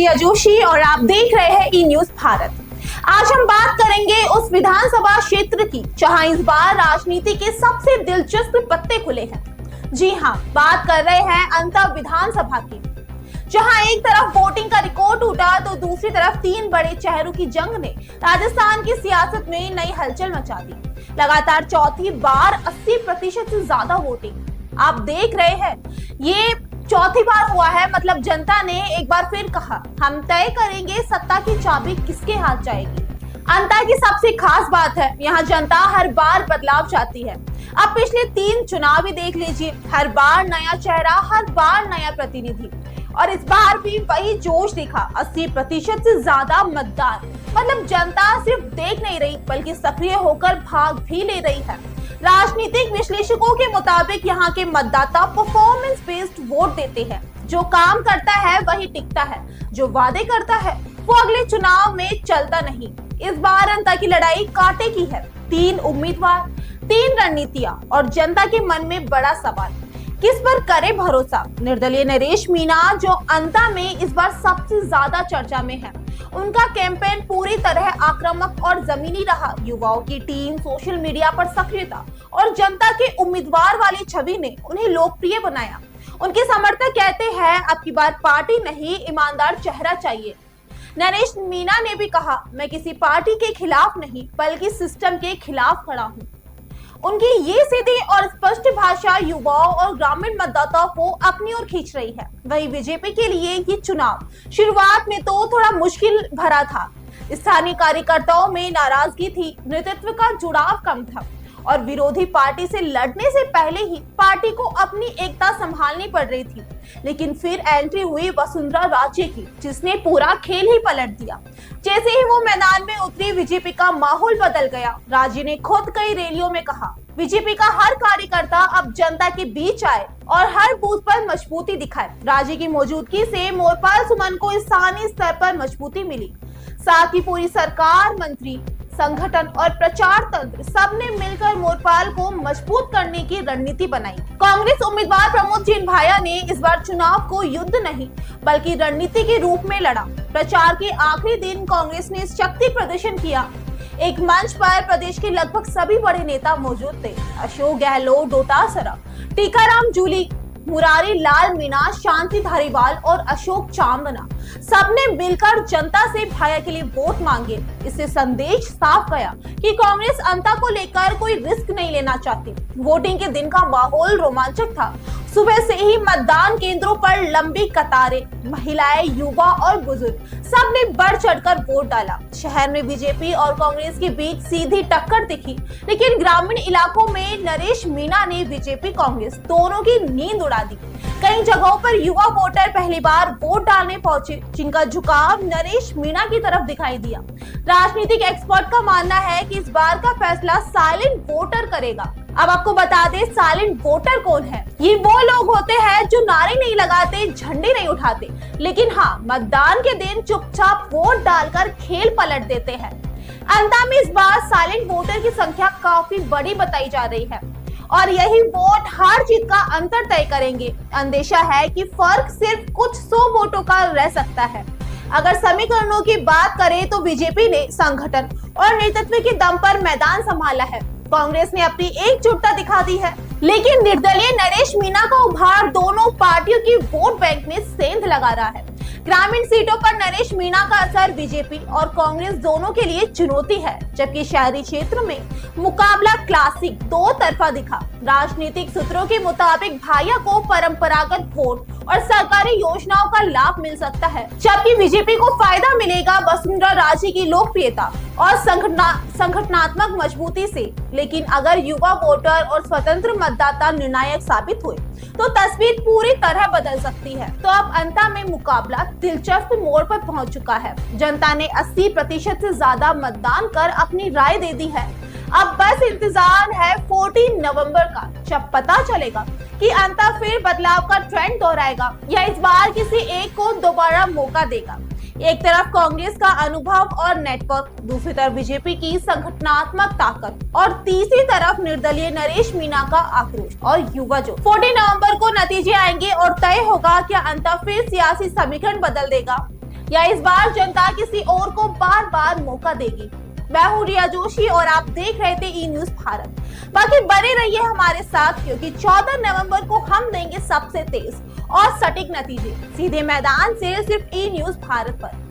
प्रिया जोशी और आप देख रहे हैं ई न्यूज भारत। आज हम बात करेंगे उस विधानसभा क्षेत्र की जहां इस बार राजनीति के सबसे दिलचस्प पत्ते खुले हैं। जी हां, बात कर रहे हैं अंतर विधानसभा की, जहां एक तरफ वोटिंग का रिकॉर्ड टूटा तो दूसरी तरफ तीन बड़े चेहरों की जंग ने राजस्थान की सियासत में नई हलचल मचा दी। लगातार चौथी बार 80% से ज्यादा वोटिंग आप देख रहे हैं। ये चौथी बार हुआ है, मतलब जनता ने एक बार फिर कहा हम तय करेंगे सत्ता की चाबी किसके हाथ जाएगी। अंतर की सबसे खास बात है, यहाँ जनता हर बार बदलाव चाहती है। अब पिछले 3 चुनाव ही देख लीजिए, हर बार नया चेहरा, हर बार नया प्रतिनिधि, और इस बार भी वही जोश दिखा। 80% से ज्यादा मतदान, मतलब जनता सिर्फ देख नहीं रही बल्कि सक्रिय होकर भाग भी ले रही है। राजनीतिक विश्लेषकों के मुताबिक यहाँ के मतदाता परफॉर्मेंस बेस्ड वोट देते हैं। जो काम करता है वही टिकता है, जो वादे करता है वो अगले चुनाव में चलता नहीं। इस बार अंतर की लड़ाई कांटे की है। 3 उम्मीदवार, 3 रणनीतियां और जनता के मन में बड़ा सवाल, किस पर करे भरोसा। निर्दलीय नरेश मीणा जो अंतर में इस बार सबसे ज्यादा चर्चा में है, उनका कैंपेन पूरी तरह आक्रामक और जमीनी रहा। युवाओं की टीम, सोशल मीडिया पर सक्रियता और जनता के उम्मीदवार वाली छवि ने उन्हें लोकप्रिय बनाया। उनके समर्थक कहते हैं अब की बार पार्टी नहीं, ईमानदार चेहरा चाहिए। नरेश मीणा ने भी कहा मैं किसी पार्टी के खिलाफ नहीं बल्कि सिस्टम के खिलाफ खड़ा हूँ। उनकी ये सीधी और स्पष्ट भाषा युवाओं और ग्रामीण मतदाताओं को अपनी ओर खींच रही है। वहीं बीजेपी के लिए ये चुनाव शुरुआत में तो थोड़ा मुश्किल भरा था। स्थानीय कार्यकर्ताओं में नाराजगी थी, नेतृत्व का जुड़ाव कम था और विरोधी पार्टी से लड़ने से पहले ही पार्टी को अपनी एकता संभालनी पड़ रही थी। लेकिन फिर एंट्री हुई वसुंधरा राजे की, जिसने पूरा खेल ही पलट दिया। जैसे ही वो मैदान में उतरी, बीजेपी का माहौल बदल गया। राजे ने खुद कई रैलियों में कहा बीजेपी का हर कार्यकर्ता अब जनता के बीच आए और हर बूथ पर मजबूती दिखाए। राजे की मौजूदगी से मोरपाल सुमन को स्थानीय स्तर पर मजबूती मिली। साथ ही पूरी सरकार, मंत्री, संगठन और प्रचार तंत्र सबने मिलकर मोरपाल को मजबूत करने की रणनीति बनाई। कांग्रेस उम्मीदवार प्रमोद जिनभाया ने इस बार चुनाव को युद्ध नहीं बल्कि रणनीति के रूप में लड़ा। प्रचार के आखिरी दिन कांग्रेस ने शक्ति प्रदर्शन किया। एक मंच पर प्रदेश के लगभग सभी बड़े नेता मौजूद थे। अशोक गहलोत, डोटासरा, टीकाराम जूली, मुरारी लाल मीणा, शांति धारीवाल और अशोक चांदना सबने मिलकर जनता से भाया के लिए वोट मांगे। इससे संदेश साफ गया कि कांग्रेस अंतर को लेकर कोई रिस्क नहीं लेना चाहती। वोटिंग के दिन का माहौल रोमांचक था। सुबह से ही मतदान केंद्रों पर लंबी कतारें, महिलाएं, युवा और बुजुर्ग सबने बढ़ चढ़कर वोट डाला। शहर में बीजेपी और कांग्रेस के बीच सीधी टक्कर दिखी, लेकिन ग्रामीण इलाकों में नरेश मीणा ने बीजेपी कांग्रेस दोनों की नींद उड़ा दी। कई जगहों पर युवा वोटर पहली बार वोट डालने पहुंचे, जिनका झुकाव नरेश मीणा की तरफ दिखाई दिया। राजनीतिक एक्सपर्ट का मानना है कि इस बार का फैसला साइलेंट वोटर करेगा। अब आपको बता दें, साइलेंट वोटर कौन है। ये वो लोग होते हैं जो नारे नहीं लगाते, झंडे नहीं उठाते, लेकिन हाँ, मतदान के दिन चुपचाप वोट डालकर खेल पलट देते हैं। अंतर में इस बार साइलेंट वोटर की संख्या काफी बड़ी बताई जा रही है और यही वोट हार जीत का अंतर तय करेंगे। अंदेशा है कि फर्क सिर्फ कुछ 100 वोटों का रह सकता है। अगर समीकरणों की बात करें तो बीजेपी ने संगठन और नेतृत्व के दम पर मैदान संभाला है। कांग्रेस ने अपनी एकजुटता दिखा दी है, लेकिन निर्दलीय नरेश मीणा का उभार दोनों पार्टियों की वोट बैंक में सेंध लगा रहा है। ग्रामीण सीटों पर नरेश मीणा का असर बीजेपी और कांग्रेस दोनों के लिए चुनौती है, जबकि शहरी क्षेत्र में मुकाबला क्लासिक दो तरफा दिखा। राजनीतिक सूत्रों के मुताबिक भाया को परंपरागत वोट और सरकारी योजनाओं का लाभ मिल सकता है, जबकि बीजेपी को फायदा मिलेगा वसुंधरा राजे की लोकप्रियता और संगठनात्मक मजबूती से। लेकिन अगर युवा वोटर और स्वतंत्र मतदाता निर्णायक साबित हुए तो तस्वीर पूरी तरह बदल सकती है। तो अब अंतर में मुकाबला दिलचस्प मोड़ पर पहुंच चुका है। जनता ने 80% से ज्यादा मतदान कर अपनी राय दे दी है। अब बस इंतजार है 14 नवंबर का, जब पता चलेगा कि अंतर फिर बदलाव का ट्रेंड दोहराएगा या इस बार किसी एक को दोबारा मौका देगा। एक तरफ कांग्रेस का अनुभव और नेटवर्क, दूसरी तरफ बीजेपी की संगठनात्मक ताकत और तीसरी तरफ निर्दलीय नरेश मीणा का आक्रोश और युवा जोश। 14 नवंबर को नतीजे आएंगे और तय होगा कि अंतर फिर सियासी समीकरण बदल देगा। या इस बार जनता किसी और को बार बार मौका देगी? मैं हूं रिया जोशी और आप देख रहे थे ई न्यूज भारत। बाकी बने रहिए हमारे साथ, क्योंकि 14 नवंबर को हम देंगे सबसे तेज और सटीक नतीजे सीधे मैदान से, सिर्फ ई न्यूज भारत पर।